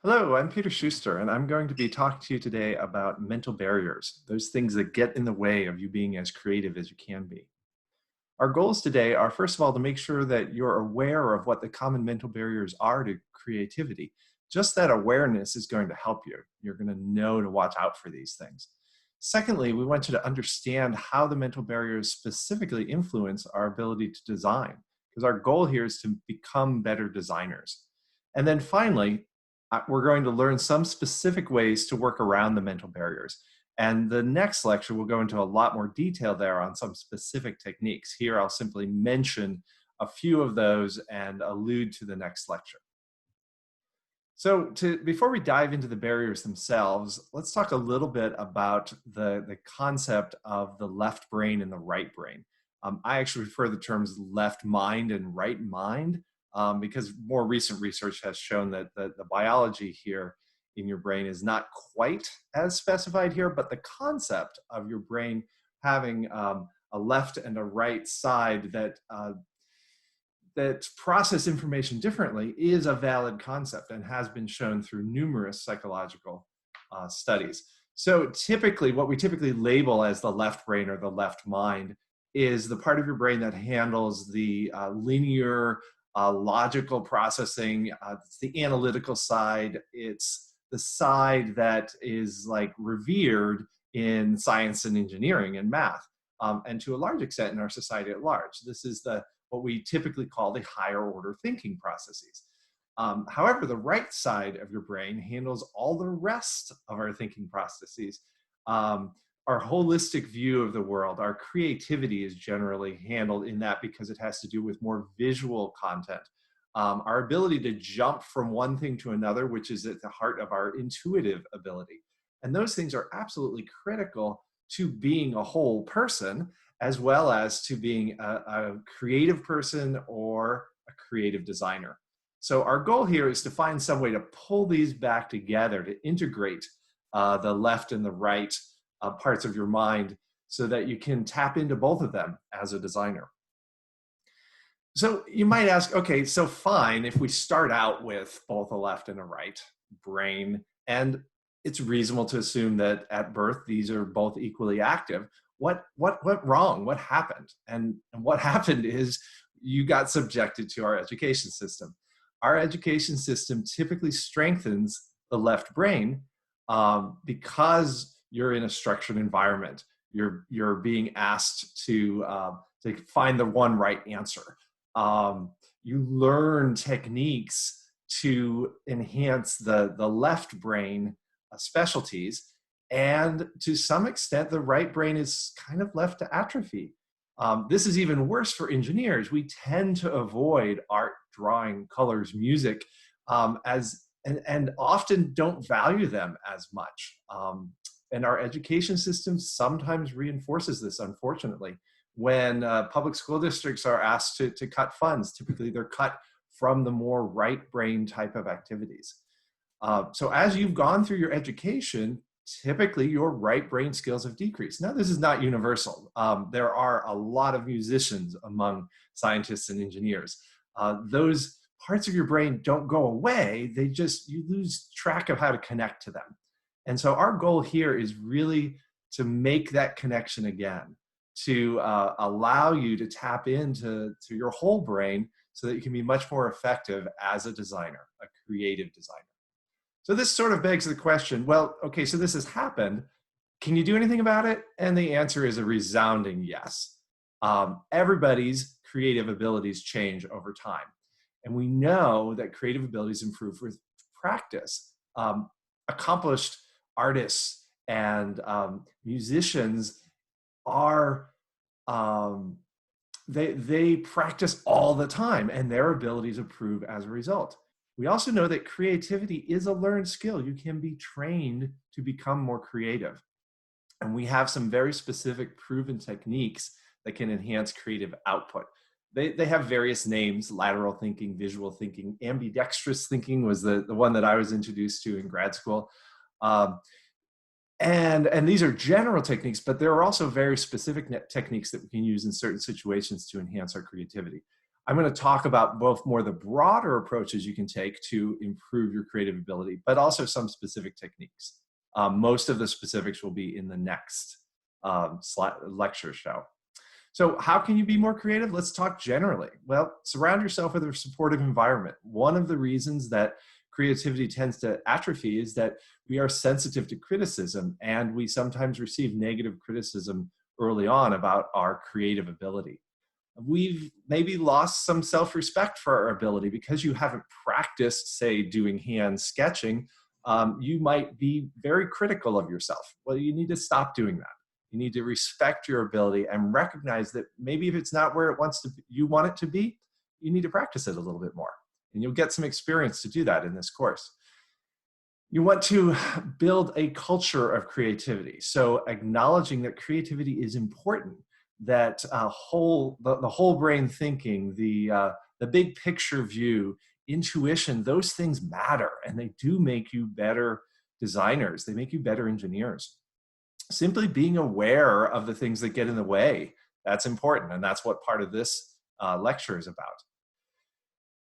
Hello, I'm Peter Schuster, and I'm going to be talking to you today about mental barriers, those things that get in the way of you being as creative as you can be. Our goals today are, first of all, to make sure that you're aware of what the common mental barriers are to creativity. Just that awareness is going to help you. You're going to know to watch out for these things. Secondly, we want you to understand how the mental barriers specifically influence our ability to design, because our goal here is to become better designers. And then finally, we're going to learn some specific ways to work around the mental barriers. And the next lecture will go into a lot more detail there on some specific techniques. Here, I'll simply mention a few of those and allude to the next lecture. So before we dive into the barriers themselves, let's talk a little bit about the concept of the left brain and the right brain. I actually refer to the terms left mind and right mind because more recent research has shown that the biology here in your brain is not quite as specified here, but the concept of your brain having a left and a right side that process information differently is a valid concept and has been shown through numerous psychological studies. So typically, what we typically label as the left brain or the left mind is the part of your brain that handles the linear, logical processing. It's the analytical side. It's the side that is like revered in science and engineering and math, and to a large extent in our society at large. This is what we typically call the higher order thinking processes. However, the right side of your brain handles all the rest of our thinking processes. Our holistic view of the world, our creativity is generally handled in that because it has to do with more visual content. Our ability to jump from one thing to another, which is at the heart of our intuitive ability. And those things are absolutely critical to being a whole person, as well as to being a creative person or a creative designer. So our goal here is to find some way to pull these back together, to integrate the left and the right parts of your mind so that you can tap into both of them as a designer. So you might ask, okay, so fine, if we start out with both a left and a right brain, and it's reasonable to assume that at birth these are both equally active. What went wrong? What happened? And what happened is you got subjected to our education system. Our education system typically strengthens the left brain because you're in a structured environment. You're being asked to find the one right answer. You learn techniques to enhance the left brain specialties. And to some extent, the right brain is kind of left to atrophy. This is even worse for engineers. We tend to avoid art, drawing, colors, music, and often don't value them as much. And our education system sometimes reinforces this, unfortunately. When public school districts are asked to cut funds, typically they're cut from the more right brain type of activities. So as you've gone through your education, typically your right brain skills have decreased. Now, this is not universal. There are a lot of musicians among scientists and engineers. Those parts of your brain don't go away. You lose track of how to connect to them. And so our goal here is really to make that connection again, to allow you to tap into your whole brain so that you can be much more effective as a designer, a creative designer. So this sort of begs the question, well, okay, so this has happened. Can you do anything about it? And the answer is a resounding yes. Everybody's creative abilities change over time. And we know that creative abilities improve with practice. Accomplished artists and musicians are, they practice all the time and their abilities improve as a result. We also know that creativity is a learned skill. You can be trained to become more creative. And we have some very specific proven techniques that can enhance creative output. They have various names: lateral thinking, visual thinking, ambidextrous thinking was the one that I was introduced to in grad school. And these are general techniques, but there are also very specific techniques that we can use in certain situations to enhance our creativity. I'm going to talk about both more the broader approaches you can take to improve your creative ability, but also some specific techniques. Most of the specifics will be in the next lecture show. So how can you be more creative? Let's talk generally. Well, surround yourself with a supportive environment. One of the reasons that creativity tends to atrophy is that we are sensitive to criticism, and we sometimes receive negative criticism early on about our creative ability. We've maybe lost some self-respect for our ability because you haven't practiced, say, doing hand sketching. You might be very critical of yourself. Well, you need to stop doing that. You need to respect your ability and recognize that maybe if it's not where you want it to be, you need to practice it a little bit more. And you'll get some experience to do that in this course. You want to build a culture of creativity. So acknowledging that creativity is important, that the whole brain thinking, the big picture view, intuition, those things matter, and they do make you better designers. They make you better engineers. Simply being aware of the things that get in the way, that's important, and that's what part of this lecture is about.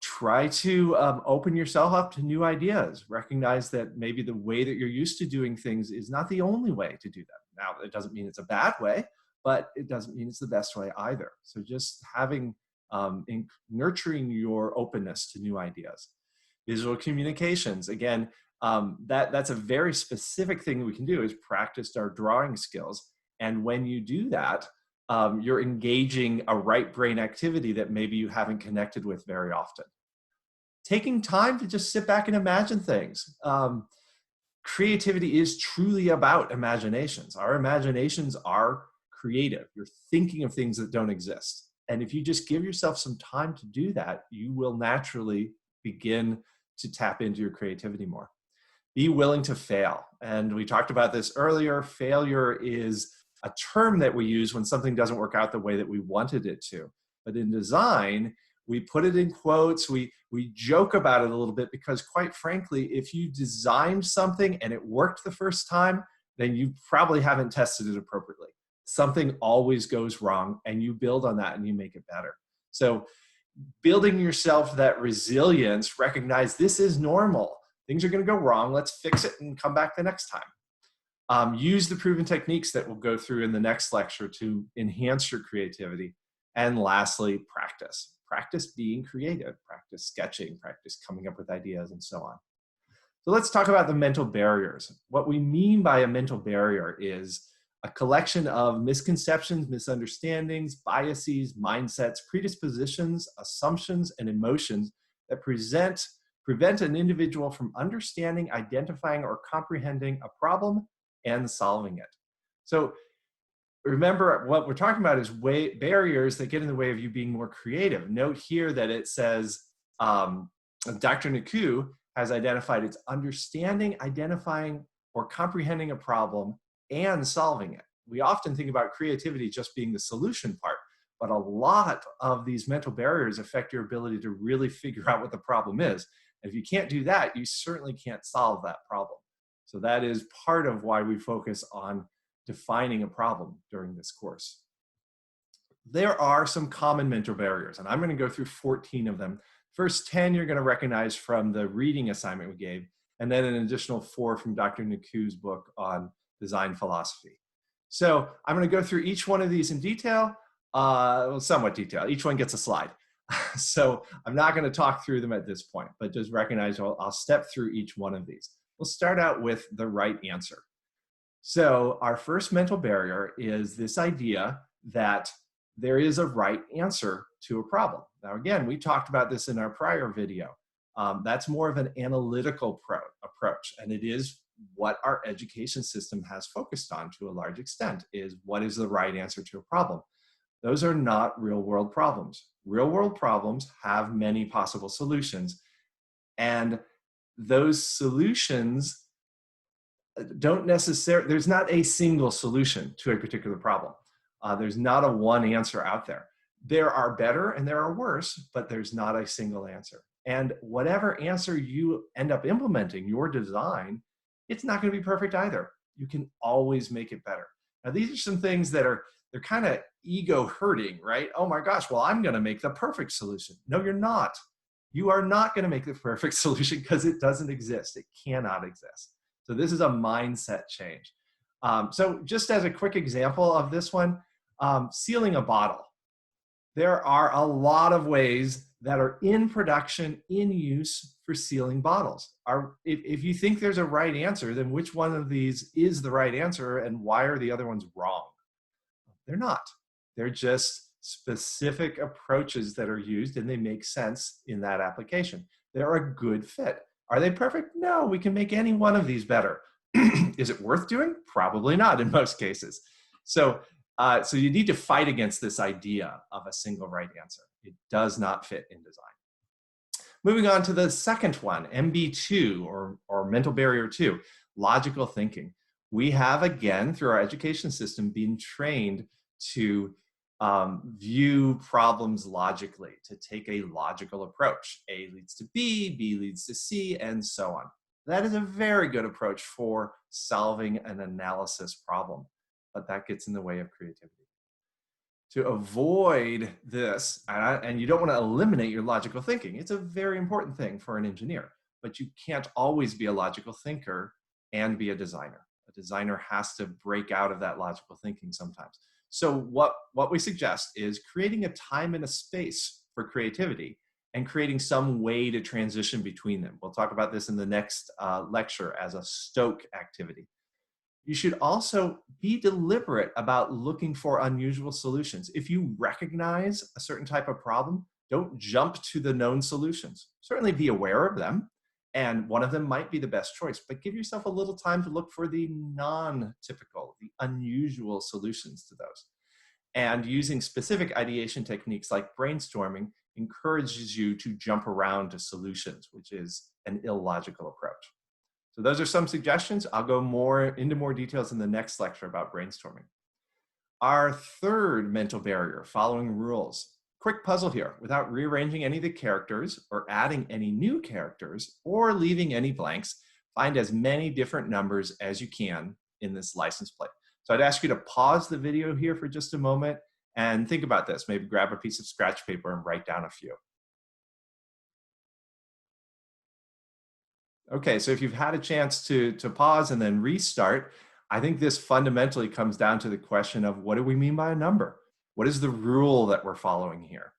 Try to open yourself up to new ideas. Recognize that maybe the way that you're used to doing things is not the only way to do them. Now, it doesn't mean it's a bad way, but it doesn't mean it's the best way either. So just nurturing your openness to new ideas. Visual communications, again, that's a very specific thing that we can do, is practice our drawing skills. And when you do that, you're engaging a right brain activity that maybe you haven't connected with very often. Taking time to just sit back and imagine things. Creativity is truly about imaginations. Our imaginations are creative. You're thinking of things that don't exist. And if you just give yourself some time to do that, you will naturally begin to tap into your creativity more. Be willing to fail. And we talked about this earlier. Failure is a term that we use when something doesn't work out the way that we wanted it to. But in design, we put it in quotes. We joke about it a little bit because, quite frankly, if you designed something and it worked the first time, then you probably haven't tested it appropriately. Something always goes wrong, and you build on that and you make it better. So building yourself that resilience, recognize this is normal. Things are going to go wrong. Let's fix it and come back the next time. Use the proven techniques that we'll go through in the next lecture to enhance your creativity. And lastly, practice. Practice being creative, practice sketching, practice coming up with ideas, and so on. So let's talk about the mental barriers. What we mean by a mental barrier is a collection of misconceptions, misunderstandings, biases, mindsets, predispositions, assumptions, and emotions that prevent an individual from understanding, identifying, or comprehending a problem and solving it. So remember, what we're talking about is barriers that get in the way of you being more creative. Note here that it says Dr. Naku has identified it's understanding, identifying, or comprehending a problem and solving it. We often think about creativity just being the solution part, but a lot of these mental barriers affect your ability to really figure out what the problem is. And if you can't do that, you certainly can't solve that problem. So that is part of why we focus on defining a problem during this course. There are some common mental barriers, and I'm going to go through 14 of them. First 10 you're going to recognize from the reading assignment we gave, and then an additional 4 from Dr. Naku's book on design philosophy. So I'm going to go through each one of these in detail, well, somewhat detail. Each one gets a slide. So I'm not going to talk through them at this point, but just recognize I'll step through each one of these. We'll start out with the right answer. So our first mental barrier is this idea that there is a right answer to a problem. Now, again, we talked about this in our prior video. That's more of an analytical approach, and it is what our education system has focused on to a large extent, is what is the right answer to a problem. Those are not real-world problems. Real-world problems have many possible solutions, and those solutions don't necessarily, there's not a single solution to a particular problem. There's not a one answer out there. There are better and there are worse, but there's not a single answer. And whatever answer you end up implementing, your design, it's not going to be perfect either. You can always make it better. Now, these are some things that are they're kind of ego hurting, right? Oh my gosh, well, I'm going to make the perfect solution. No, you're not. You are not going to make the perfect solution because it doesn't exist. It cannot exist. So this is a mindset change. So just as a quick example of this one, sealing a bottle. There are a lot of ways that are in production, in use for sealing bottles. If you think there's a right answer, then which one of these is the right answer and why are the other ones wrong? They're not. They're just specific approaches that are used and they make sense in that application. They're a good fit. Are they perfect? No, we can make any one of these better. Is it worth doing? Probably not in most cases. So you need to fight against this idea of a single right answer. It does not fit in design. Moving on to the second one, MB2 or mental barrier 2, logical thinking. We have, again, through our education system, been trained to view problems logically, to take a logical approach. A leads to B, B leads to C, and so on. That is a very good approach for solving an analysis problem, but that gets in the way of creativity. To avoid this, and you don't want to eliminate your logical thinking, it's a very important thing for an engineer, but you can't always be a logical thinker and be a designer. A designer has to break out of that logical thinking sometimes. So what we suggest is creating a time and a space for creativity and creating some way to transition between them. We'll talk about this in the next lecture as a stoke activity. You should also be deliberate about looking for unusual solutions. If you recognize a certain type of problem, don't jump to the known solutions. Certainly be aware of them, and one of them might be the best choice, but give yourself a little time to look for the non-typical, the unusual solutions to those. And using specific ideation techniques like brainstorming encourages you to jump around to solutions, which is an illogical approach. So those are some suggestions. I'll go into more details in the next lecture about brainstorming. Our third mental barrier, following rules. Quick puzzle here. Without rearranging any of the characters or adding any new characters or leaving any blanks, find as many different numbers as you can in this license plate. So I'd ask you to pause the video here for just a moment and think about this. Maybe grab a piece of scratch paper and write down a few. Okay, so if you've had a chance to pause and then restart, I think this fundamentally comes down to the question of what do we mean by a number? What is the rule that we're following here?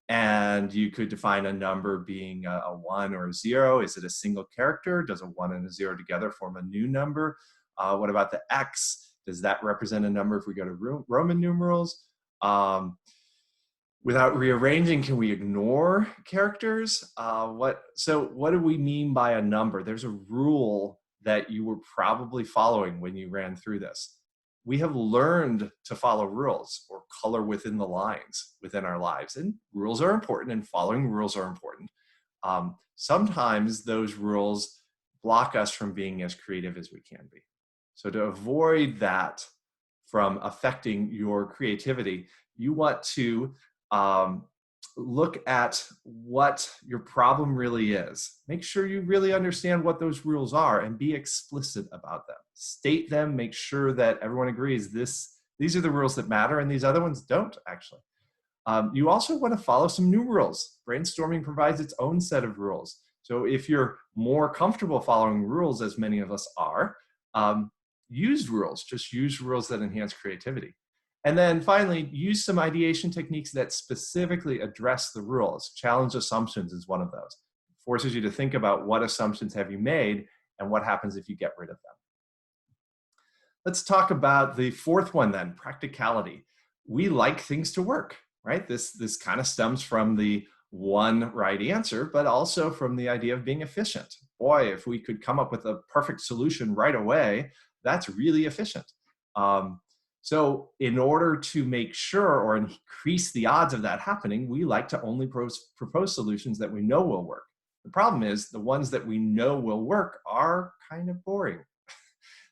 And you could define a number being a 1 or a 0. Is it a single character? Does a 1 and a 0 together form a new number? What about the X? Does that represent a number if we go to Roman numerals? Without rearranging, can we ignore characters? So what do we mean by a number? There's a rule that you were probably following when you ran through this. We have learned to follow rules or color within the lines within our lives. And rules are important and following rules are important. Sometimes those rules block us from being as creative as we can be. So to avoid that from affecting your creativity, you want to look at what your problem really is. Make sure you really understand what those rules are and be explicit about them. State them, make sure that everyone agrees these are the rules that matter and these other ones don't actually. You also want to follow some new rules. Brainstorming provides its own set of rules. So if you're more comfortable following rules, as many of us are, use rules. Just use rules that enhance creativity. And then finally, use some ideation techniques that specifically address the rules. Challenge assumptions is one of those. It forces you to think about what assumptions have you made and what happens if you get rid of them. Let's talk about the fourth one then, practicality. We like things to work, right? This kind of stems from the one right answer, but also from the idea of being efficient. Boy, if we could come up with a perfect solution right away, that's really efficient. So in order to make sure or increase the odds of that happening, we like to only propose solutions that we know will work. The problem is the ones that we know will work are kind of boring.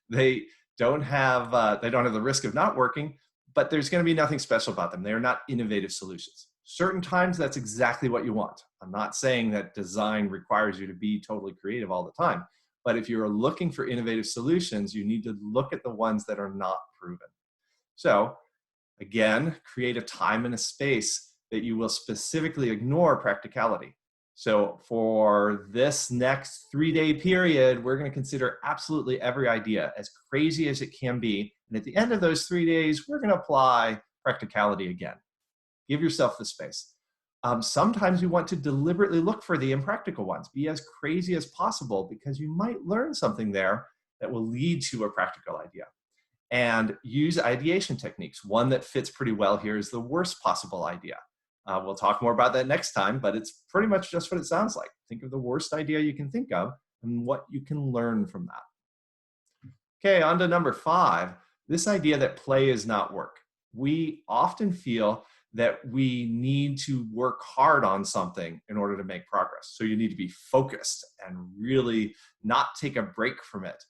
They don't have the risk of not working, but there's going to be nothing special about them. They are not innovative solutions. Certain times that's exactly what you want. I'm not saying that design requires you to be totally creative all the time, but if you're looking for innovative solutions, you need to look at the ones that are not proven. So Again, create a time and a space that you will specifically ignore practicality. So for this next 3-day period, we're going to consider absolutely every idea, as crazy as it can be. And at the end of those 3 days, we're going to apply practicality again. Give yourself the space. Sometimes you want to deliberately look for the impractical ones. Be as crazy as possible, because you might learn something there that will lead to a practical idea. And use ideation techniques. One that fits pretty well here is the worst possible idea. We'll talk more about that next time, but it's pretty much just what it sounds like. Think of the worst idea you can think of and what you can learn from that. Okay, on to number 5, this idea that play is not work. We often feel that we need to work hard on something in order to make progress. So you need to be focused and really not take a break from it.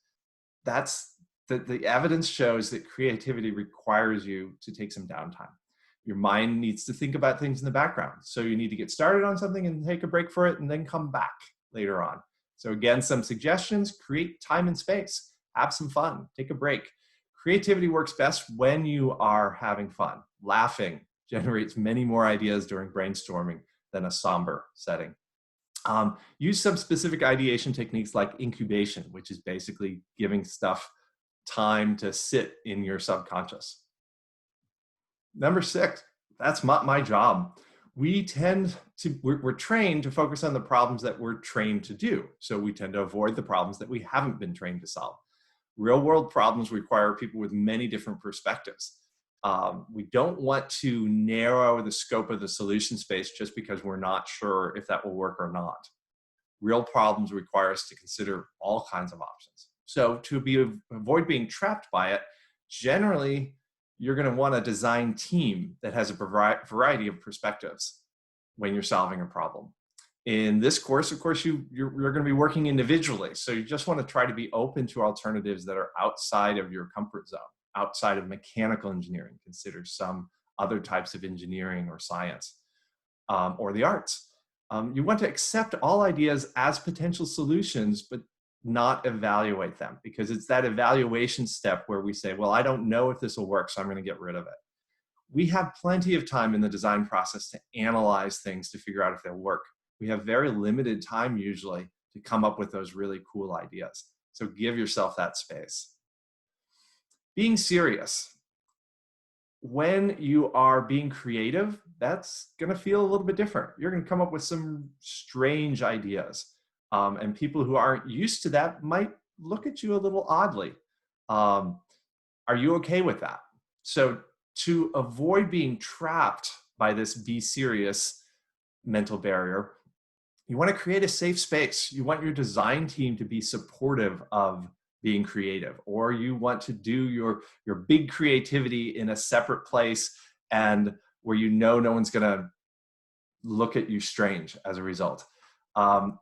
The evidence shows that creativity requires you to take some downtime. Your mind needs to think about things in the background. So you need to get started on something and take a break for it and then come back later on. So again, some suggestions: create time and space, have some fun, take a break. Creativity works best when you are having fun. Laughing generates many more ideas during brainstorming than a somber setting. Use some specific ideation techniques like incubation, which is basically giving stuff time to sit in your subconscious. Number 6, that's my job. We're trained to focus on the problems that we're trained to do. So we tend to avoid the problems that we haven't been trained to solve. Real world problems require people with many different perspectives. We don't want to narrow the scope of the solution space just because we're not sure if that will work or not. Real problems require us to consider all kinds of options. So to avoid being trapped by it, generally, you're going to want a design team that has a variety of perspectives when you're solving a problem. In this course, of course, you're going to be working individually. So you just want to try to be open to alternatives that are outside of your comfort zone, outside of mechanical engineering. Consider some other types of engineering or science, or the arts. You want to accept all ideas as potential solutions, but not evaluate them, because it's that evaluation step where we say, well, I don't know if this will work, so I'm going to get rid of it. We have plenty of time in the design process to analyze things to figure out if they'll work. We have very limited time usually to come up with those really cool ideas. So give yourself that space. Being serious. When you are being creative, that's going to feel a little bit different. You're going to come up with some strange ideas. And people who aren't used to that might look at you a little oddly. Are you okay with that? So to avoid being trapped by this be serious mental barrier, you want to create a safe space. You want your design team to be supportive of being creative, or you want to do your big creativity in a separate place and where no one's going to look at you strange as a result.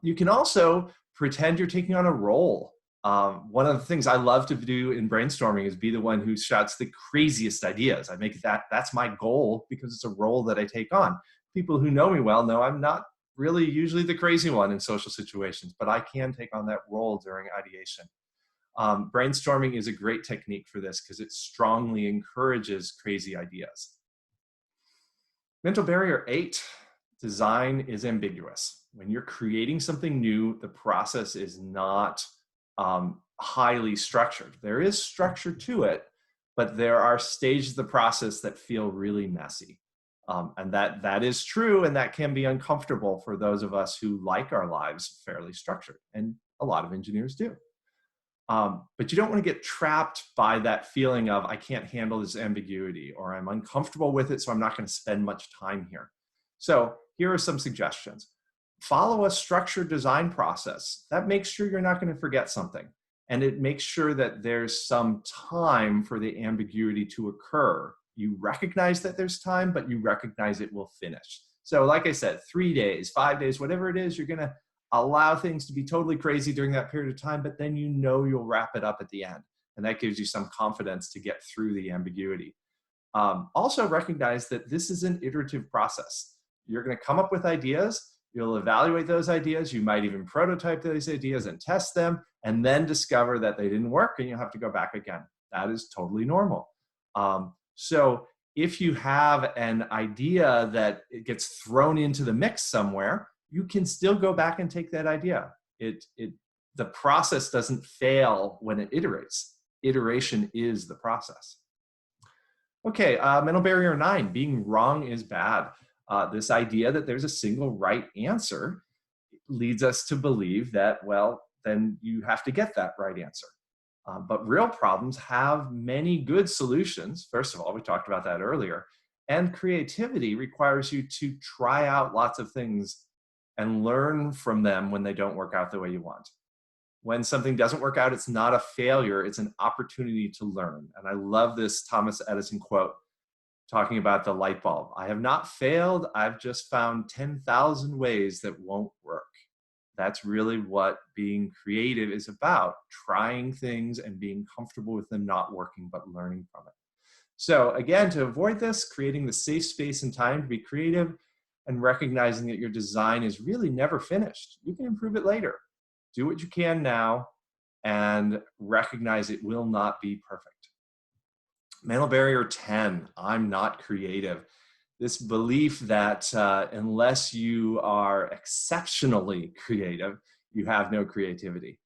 You can also pretend you're taking on a role. One of the things I love to do in brainstorming is be the one who shouts the craziest ideas. I make that's my goal because it's a role that I take on. People who know me well know I'm not really usually the crazy one in social situations, but I can take on that role during ideation. Brainstorming is a great technique for this because it strongly encourages crazy ideas. Mental barrier 8, design is ambiguous. When you're creating something new, the process is not highly structured. There is structure to it, but there are stages of the process that feel really messy. And that is true, and that can be uncomfortable for those of us who like our lives fairly structured, and a lot of engineers do. But you don't want to get trapped by that feeling of, I can't handle this ambiguity, or I'm uncomfortable with it, so I'm not going to spend much time here. So here are some suggestions. Follow a structured design process. That makes sure you're not going to forget something. And it makes sure that there's some time for the ambiguity to occur. You recognize that there's time, but you recognize it will finish. So like I said, 3 days, 5 days, whatever it is, you're going to allow things to be totally crazy during that period of time, but then you'll wrap it up at the end. And that gives you some confidence to get through the ambiguity. Also recognize that this is an iterative process. You're going to come up with ideas. You'll evaluate those ideas. You might even prototype those ideas and test them, and then discover that they didn't work and you'll have to go back again. That is totally normal. So if you have an idea that it gets thrown into the mix somewhere, you can still go back and take that idea. The process doesn't fail when it iterates. Iteration is the process. Okay, mental barrier 9, being wrong is bad. This idea that there's a single right answer leads us to believe that, well, then you have to get that right answer. But real problems have many good solutions. First of all, we talked about that earlier. And creativity requires you to try out lots of things and learn from them when they don't work out the way you want. When something doesn't work out, it's not a failure, it's an opportunity to learn. And I love this Thomas Edison quote talking about the light bulb. I have not failed, I've just found 10,000 ways that won't work. That's really what being creative is about, trying things and being comfortable with them not working, but learning from it. So again, to avoid this, creating the safe space and time to be creative and recognizing that your design is really never finished. You can improve it later. Do what you can now and recognize it will not be perfect. Mental barrier 10, I'm not creative. This belief that unless you are exceptionally creative, you have no creativity.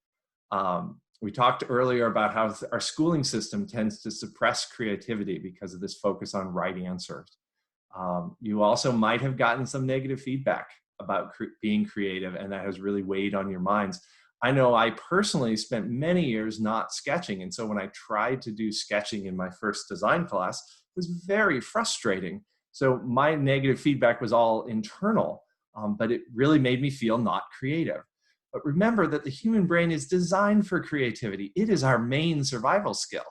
We talked earlier about how our schooling system tends to suppress creativity because of this focus on right answers. You also might have gotten some negative feedback about being creative, and that has really weighed on your minds. I know I personally spent many years not sketching, and so when I tried to do sketching in my first design class, it was very frustrating. So my negative feedback was all internal, but it really made me feel not creative. But remember that the human brain is designed for creativity. It is our main survival skill.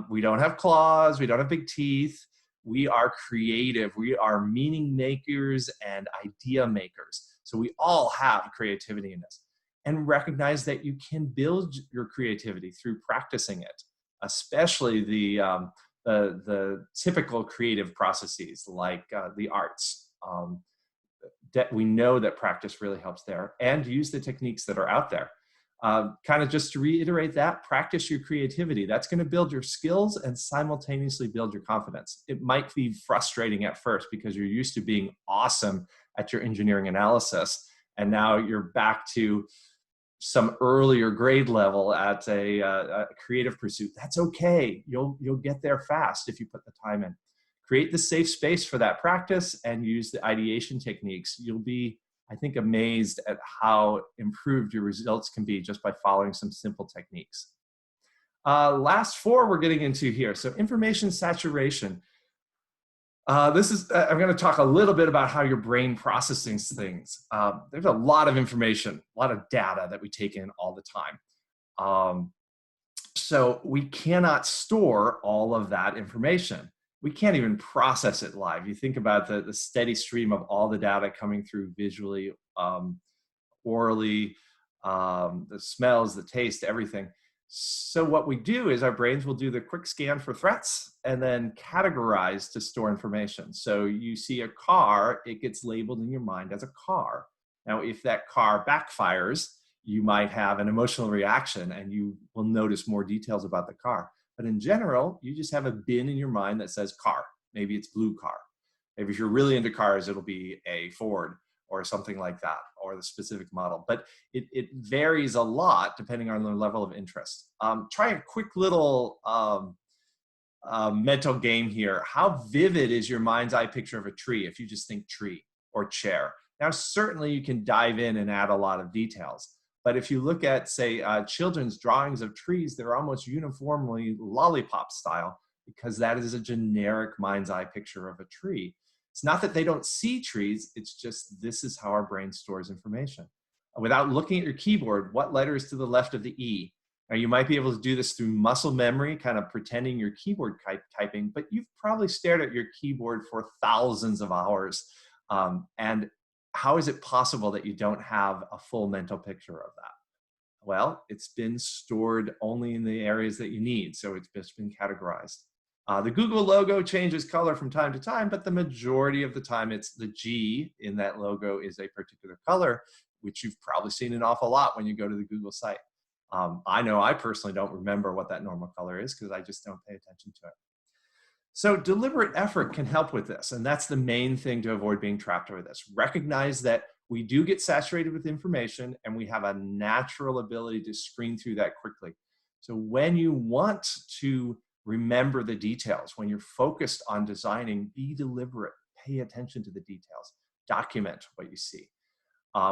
We don't have claws, we don't have big teeth. We are creative. We are meaning makers and idea makers. So we all have creativity in us. And recognize that you can build your creativity through practicing it, especially the typical creative processes like the arts. That we know that practice really helps there, and use the techniques that are out there. Kind of just to reiterate that, practice your creativity. That's going to build your skills and simultaneously build your confidence. It might be frustrating at first because you're used to being awesome at your engineering analysis, and now you're back to some earlier grade level at a creative pursuit. That's okay. You'll get there fast if you put the time in. Create the safe space for that practice and use the ideation techniques. You'll be, I think, amazed at how improved your results can be just by following some simple techniques. Last 4 we're getting into here. So information saturation. I'm going to talk a little bit about how your brain processes things. There's a lot of information, a lot of data that we take in all the time. So we cannot store all of that information. We can't even process it live. You think about the steady stream of all the data coming through visually, orally, the smells, the taste, everything. So what we do is our brains will do the quick scan for threats and then categorize to store information. So you see a car, it gets labeled in your mind as a car. Now, if that car backfires, you might have an emotional reaction and you will notice more details about the car. But in general, you just have a bin in your mind that says car. Maybe it's blue car. Maybe if you're really into cars, it'll be a Ford or something like that, or the specific model. But it varies a lot depending on the level of interest. Try a quick little mental game here. How vivid is your mind's eye picture of a tree if you just think tree or chair? Now, certainly you can dive in and add a lot of details. But if you look at, say, children's drawings of trees, they're almost uniformly lollipop style because that is a generic mind's eye picture of a tree. It's not that they don't see trees, it's just this is how our brain stores information. Without looking at your keyboard, what letter is to the left of the E? Now, you might be able to do this through muscle memory, kind of pretending you're keyboard typing, but you've probably stared at your keyboard for thousands of hours. And how is it possible that you don't have a full mental picture of that? Well, it's been stored only in the areas that you need, so it's just been categorized. The Google logo changes color from time to time, but the majority of the time it's the G in that logo is a particular color, which you've probably seen an awful lot when you go to the Google site. I know I personally don't remember what that normal color is because I just don't pay attention to it. So deliberate effort can help with this. And that's the main thing to avoid being trapped over this. Recognize that we do get saturated with information and we have a natural ability to screen through that quickly. So when you want to remember the details, when you're focused on designing, be deliberate, pay attention to the details, document what you see.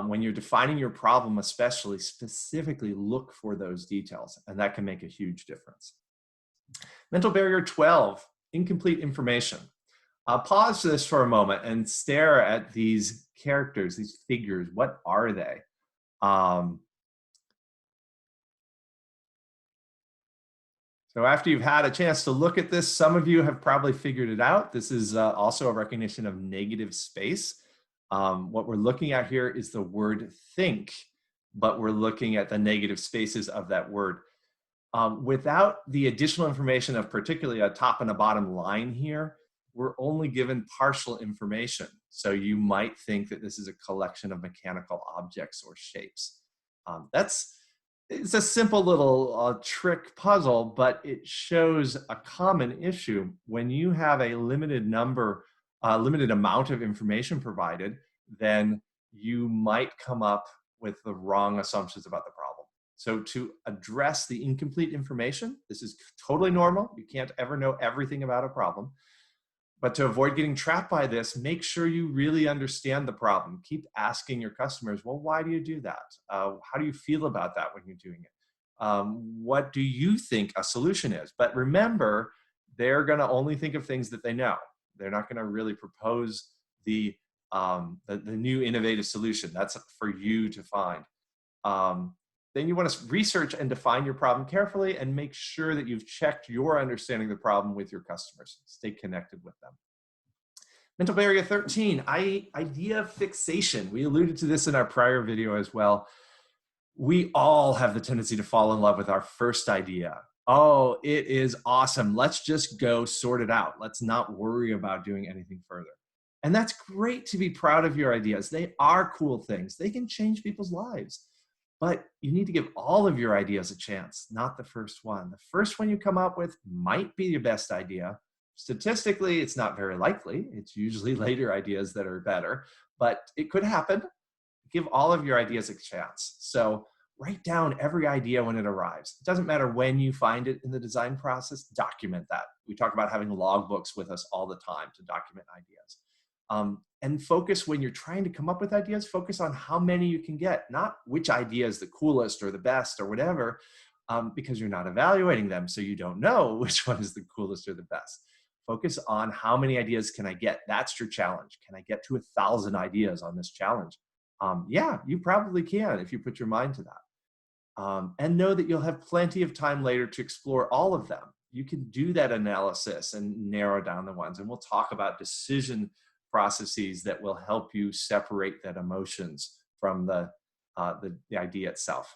When you're defining your problem, especially specifically look for those details, and that can make a huge difference. Mental barrier 12, incomplete information. Pause this for a moment and stare at these characters, these figures. What are they? So after you've had a chance to look at this, some of you have probably figured it out. This is also a recognition of negative space. What we're looking at here is the word think, but we're looking at the negative spaces of that word. Without the additional information of particularly a top and a bottom line here, we're only given partial information. So you might think that this is a collection of mechanical objects or shapes. It's a simple little trick puzzle, but it shows a common issue. When you have a limited amount of information provided, then you might come up with the wrong assumptions about the problem. So to address the incomplete information, this is totally normal. You can't ever know everything about a problem. But to avoid getting trapped by this, make sure you really understand the problem. Keep asking your customers, well, why do you do that? How do you feel about that when you're doing it? What do you think a solution is? But remember, they're going to only think of things that they know. They're not going to really propose the new innovative solution. That's for you to find. Then you want to research and define your problem carefully and make sure that you've checked your understanding of the problem with your customers. Stay connected with them. Mental barrier 13, idea fixation. We alluded to this in our prior video as well. We all have the tendency to fall in love with our first idea. Oh, it is awesome. Let's just go sort it out. Let's not worry about doing anything further. And that's great to be proud of your ideas. They are cool things. They can change people's lives. But you need to give all of your ideas a chance, not the first one. The first one you come up with might be your best idea. Statistically, it's not very likely. It's usually later ideas that are better, but it could happen. Give all of your ideas a chance. So write down every idea when it arrives. It doesn't matter when you find it in the design process, document that. We talk about having logbooks with us all the time to document ideas. And focus when you're trying to come up with ideas, focus on how many you can get, not which idea is the coolest or the best or whatever, because you're not evaluating them, so you don't know which one is the coolest or the best. Focus on how many ideas can I get. That's your challenge. Can I get to 1,000 ideas on this challenge? Yeah, you probably can if you put your mind to that. And know that you'll have plenty of time later to explore all of them. You can do that analysis and narrow down the ones. And we'll talk about decision processes that will help you separate that emotions from the idea itself.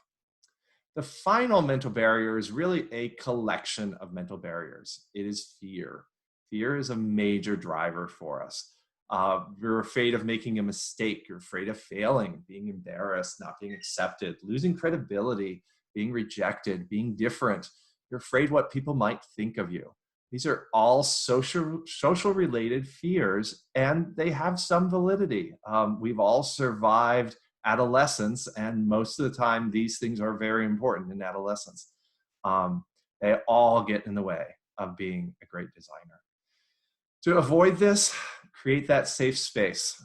The final mental barrier is really a collection of mental barriers. It is fear. Fear is a major driver for us. You're afraid of making a mistake. You're afraid of failing, being embarrassed, not being accepted, losing credibility, being rejected, being different. You're afraid what people might think of you. These are all social related fears, and they have some validity. We've all survived adolescence, and most of the time, these things are very important in adolescence. They all get in the way of being a great designer. To avoid this, create that safe space,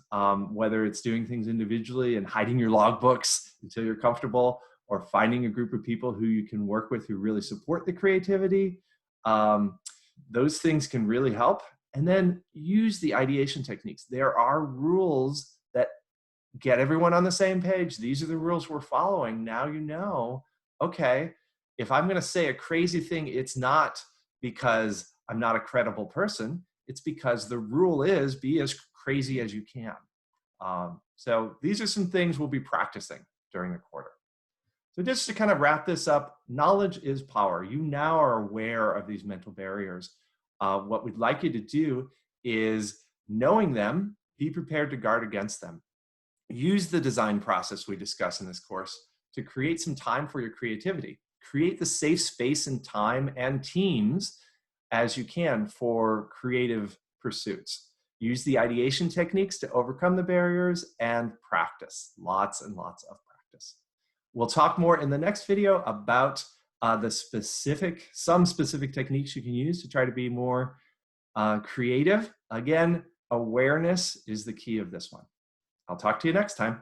whether it's doing things individually and hiding your logbooks until you're comfortable, or finding a group of people who you can work with who really support the creativity. Those things can really help. And then use the ideation techniques. There are rules that get everyone on the same page. These are the rules we're following. Now you know, okay, if I'm going to say a crazy thing, it's not because I'm not a credible person. It's because the rule is be as crazy as you can. So these are some things we'll be practicing during the quarter. So just to kind of wrap this up, knowledge is power. You now are aware of these mental barriers. What we'd like you to do is, knowing them, be prepared to guard against them. Use the design process we discuss in this course to create some time for your creativity. Create the safe space and time and teams as you can for creative pursuits. Use the ideation techniques to overcome the barriers and practice, lots and lots of practice. We'll talk more in the next video about some specific techniques you can use to try to be more creative. Again, awareness is the key of this one. I'll talk to you next time.